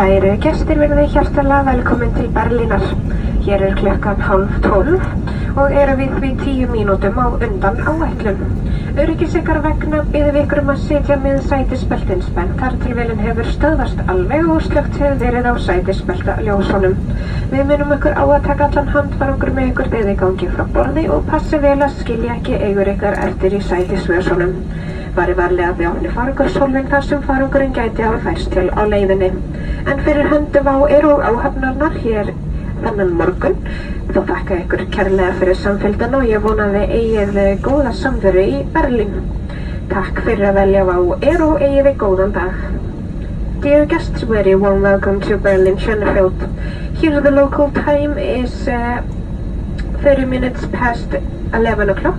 Kæru gestir, verið hjartanlega velkomin til Berlínar. Hér klukkan 11:30 og við því 10 mínútum á undan áætlun. Öryggis ykkar vegna biðum við ykkur að sitja með sætisbeltin spennt þar til vélin hefur stöðvast alveg og slökkt hefur verið á sætisbelta ljósunum. Við minnum ykkur á að taka allan handfarangur með ykkur þegar þið gangi frá borði og passi vel að skilja ekki eigur ykkar eftir í sætisvösunum. Vari varlega við opni farangurshólfin þar sem farangurinn gæti hafa færst til á leiðinni. En fyrir höndum á og áhafnarnar hér þennan morgun, þá þakka ykkur kærlega fyrir samfylgdina og ég vona að þið eigið góða samveru í Berlín. Takk fyrir að velja á og eigið þið góðan dag. Dear guests, very warm welcome to Berlin Schönefeld. Here the local time is 30 minutes past 11 o'clock.